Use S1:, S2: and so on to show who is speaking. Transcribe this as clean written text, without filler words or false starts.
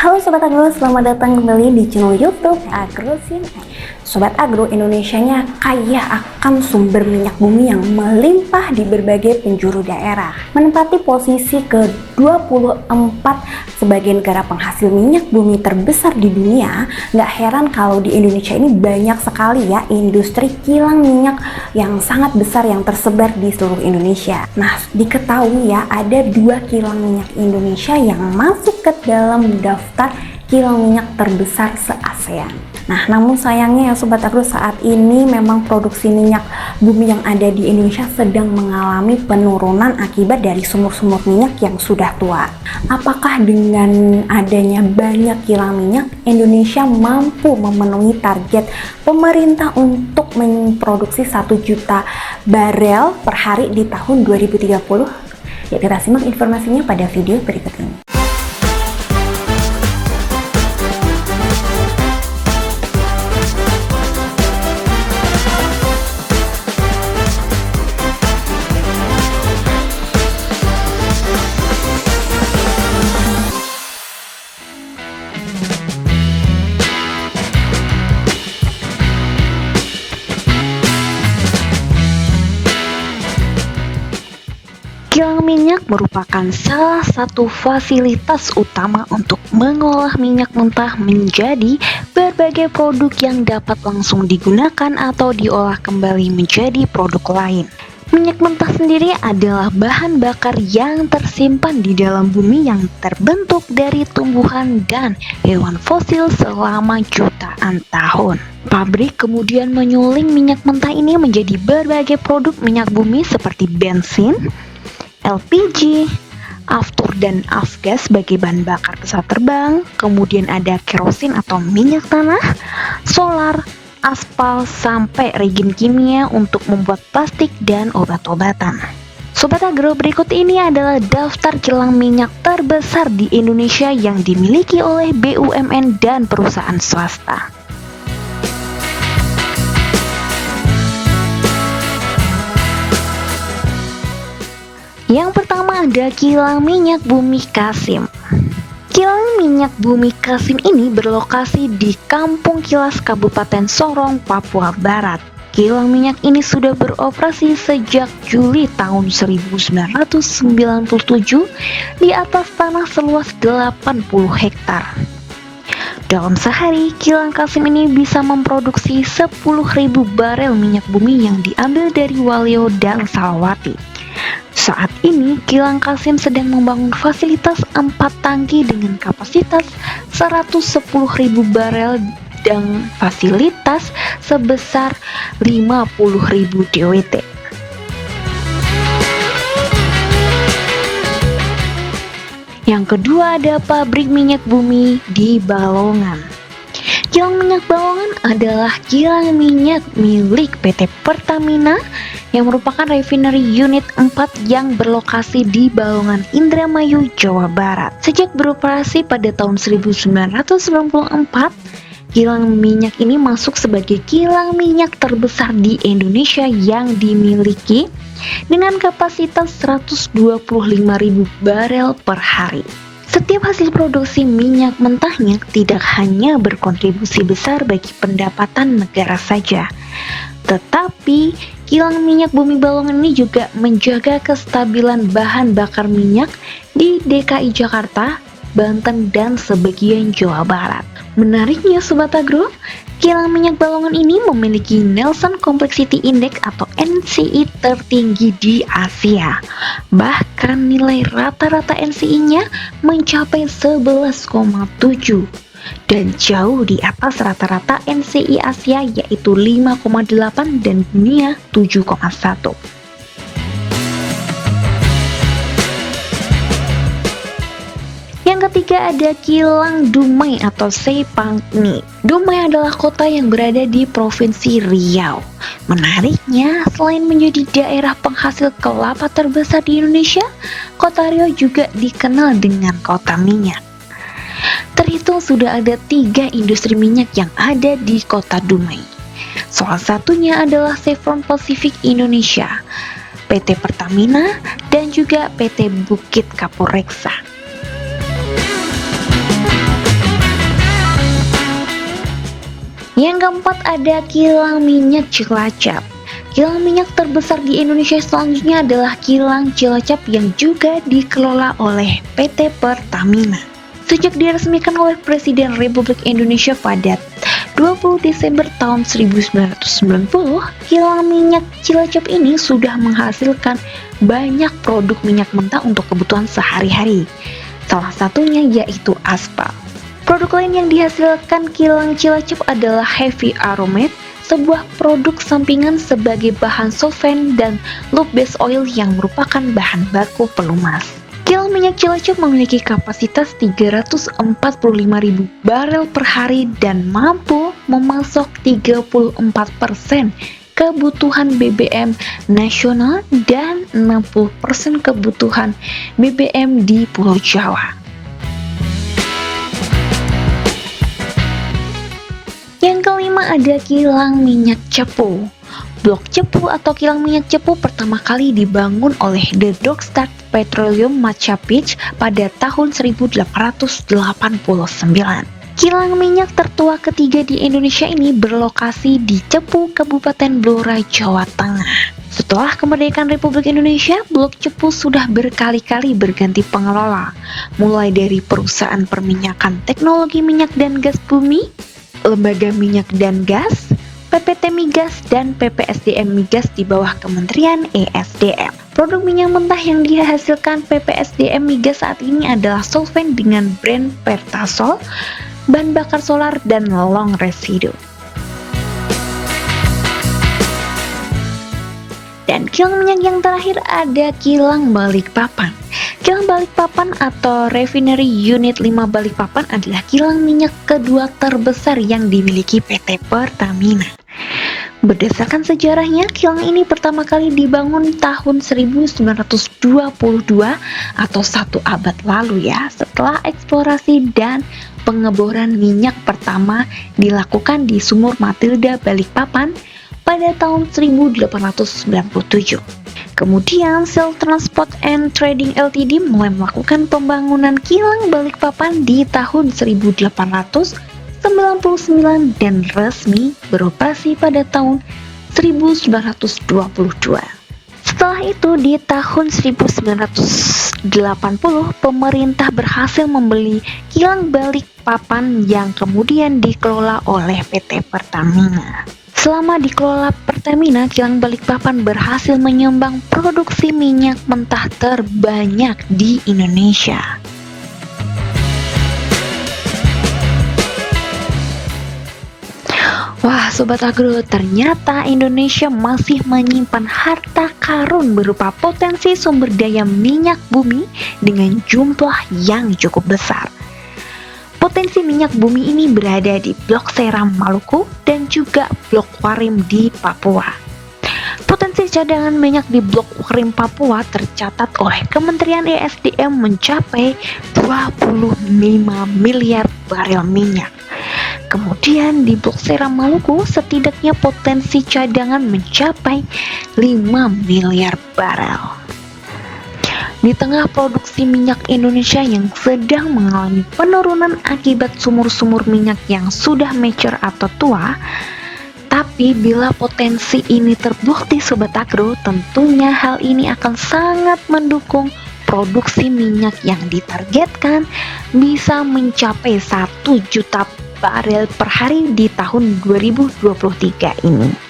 S1: Halo Sobat Agro, selamat datang kembali di channel YouTube Agrosin. Sobat Agro, Indonesianya kaya akan sumber minyak bumi yang melimpah di berbagai penjuru daerah. Menempati posisi ke-24 sebagai negara penghasil minyak bumi terbesar di dunia, nggak heran kalau di Indonesia ini banyak sekali ya industri kilang minyak yang sangat besar yang tersebar di seluruh Indonesia. Nah, diketahui ya ada 2 kilang minyak Indonesia yang masuk ke dalam daftar kilang minyak terbesar se-ASEAN. Nah, namun sayangnya ya Sobat Agro, saat ini memang produksi minyak bumi yang ada di Indonesia sedang mengalami penurunan akibat dari sumur-sumur minyak yang sudah tua. Apakah dengan adanya banyak kilang minyak, Indonesia mampu memenuhi target pemerintah untuk memproduksi 1 juta barel per hari di tahun 2030? Ya, kita simak informasinya pada video berikut ini.
S2: Kilang minyak merupakan salah satu fasilitas utama untuk mengolah minyak mentah menjadi berbagai produk yang dapat langsung digunakan atau diolah kembali menjadi produk lain. Minyak mentah sendiri adalah bahan bakar yang tersimpan di dalam bumi yang terbentuk dari tumbuhan dan hewan fosil selama jutaan tahun. Pabrik kemudian menyuling minyak mentah ini menjadi berbagai produk minyak bumi seperti bensin, LPG, aftur dan afgas sebagai bahan bakar pesawat terbang, kemudian ada kerosin atau minyak tanah, solar, aspal, sampai regen kimia untuk membuat plastik dan obat-obatan. Sobat Agro, berikut ini adalah daftar kilang minyak terbesar di Indonesia yang dimiliki oleh BUMN dan perusahaan swasta. Yang pertama ada Kilang Minyak Bumi Kasim. Kilang Minyak Bumi Kasim ini berlokasi di Kampung Kilas, Kabupaten Sorong, Papua Barat. Kilang minyak ini sudah beroperasi sejak Juli tahun 1997 di atas tanah seluas 80 hektar. Dalam sehari, Kilang Kasim ini bisa memproduksi 10.000 barel minyak bumi yang diambil dari Waluyo dan Salawati. Saat ini, Kilang Kasim sedang membangun fasilitas 4 tangki dengan kapasitas 110.000 barel dan fasilitas sebesar 50.000 DWT. Yang kedua ada pabrik minyak bumi di Balongan. Kilang minyak Balongan adalah kilang minyak milik PT Pertamina yang merupakan refinery unit 4 yang berlokasi di Balongan, Indramayu, Jawa Barat. Sejak beroperasi pada tahun 1994, kilang minyak ini masuk sebagai kilang minyak terbesar di Indonesia yang dimiliki dengan kapasitas 125.000 barel per hari. Setiap hasil produksi minyak mentahnya tidak hanya berkontribusi besar bagi pendapatan negara saja, tetapi kilang minyak bumi Balongan ini juga menjaga kestabilan bahan bakar minyak di DKI Jakarta, Banten, dan sebagian Jawa Barat. Menariknya Sobat Agro, kilang minyak Balongan ini memiliki Nelson Complexity Index atau NCI tertinggi di Asia. Bahkan nilai rata-rata NCI-nya mencapai 11,7 dan jauh di atas rata-rata NCI Asia yaitu 5,8 dan dunia 7,1. Yang ketiga ada Kilang Dumai atau Sepangni. Dumai adalah kota yang berada di Provinsi Riau. Menariknya, selain menjadi daerah penghasil kelapa terbesar di Indonesia, kota Riau juga dikenal dengan kota minyak. Terhitung sudah ada 3 industri minyak yang ada di kota Dumai. Salah satunya adalah Chevron Pacific Indonesia, PT Pertamina, dan juga PT Bukit Kapur Reksa. Yang keempat ada kilang minyak Cilacap. Kilang minyak terbesar di Indonesia selanjutnya adalah kilang Cilacap yang juga dikelola oleh PT Pertamina. Sejak diresmikan oleh Presiden Republik Indonesia pada 20 Desember tahun 1990, kilang minyak Cilacap ini sudah menghasilkan banyak produk minyak mentah untuk kebutuhan sehari-hari. Salah satunya yaitu aspal. Produk lain yang dihasilkan kilang Cilacap adalah heavy aromate, sebuah produk sampingan sebagai bahan solvent, dan lube base oil yang merupakan bahan baku pelumas. Kilang minyak Cilacap memiliki kapasitas 345.000 barel per hari dan mampu memasok 34% kebutuhan BBM nasional dan 60% kebutuhan BBM di Pulau Jawa. Yang kelima ada kilang minyak Cepu. Blok Cepu atau kilang minyak Cepu pertama kali dibangun oleh The Dockstadt Petroleum Macapich pada tahun 1889. Kilang minyak tertua ketiga di Indonesia ini berlokasi di Cepu, Kabupaten Blora, Jawa Tengah. Setelah kemerdekaan Republik Indonesia, Blok Cepu sudah berkali-kali berganti pengelola, mulai dari perusahaan perminyakan teknologi minyak dan gas bumi, Lembaga Minyak dan Gas, PPT Migas, dan PPSDM Migas di bawah Kementerian ESDM. Produk minyak mentah yang dihasilkan PPSDM Migas saat ini adalah solvent dengan brand Pertasol, bahan bakar solar, dan long residue. Dan kilang minyak yang terakhir ada kilang Balikpapan. Kilang Balikpapan atau Refinery Unit 5 Balikpapan adalah kilang minyak kedua terbesar yang dimiliki PT Pertamina. Berdasarkan sejarahnya, kilang ini pertama kali dibangun tahun 1922 atau 1 abad lalu ya, setelah eksplorasi dan pengeboran minyak pertama dilakukan di Sumur Matilda Balikpapan pada tahun 1897. Kemudian Shell Transport and Trading Ltd mulai melakukan pembangunan kilang Balikpapan di tahun 1899 dan resmi beroperasi pada tahun 1922. Setelah itu di tahun 1980 pemerintah berhasil membeli kilang Balikpapan yang kemudian dikelola oleh PT Pertamina. Selama dikelola Pertamina, kilang Balikpapan berhasil menyumbang produksi minyak mentah terbanyak di Indonesia. Wah Sobat Agro, ternyata Indonesia masih menyimpan harta karun berupa potensi sumber daya minyak bumi dengan jumlah yang cukup besar. Potensi minyak bumi ini berada di Blok Seram Maluku dan juga Blok Warim di Papua. Potensi cadangan minyak di Blok Warim Papua tercatat oleh Kementerian ESDM mencapai 25 miliar barel minyak. Kemudian di Blok Seram Maluku setidaknya potensi cadangan mencapai 5 miliar barel. Di tengah produksi minyak Indonesia yang sedang mengalami penurunan akibat sumur-sumur minyak yang sudah mature atau tua, tapi bila potensi ini terbukti Sobat Agro, tentunya hal ini akan sangat mendukung produksi minyak yang ditargetkan bisa mencapai 1 juta barel per hari di tahun 2023 ini.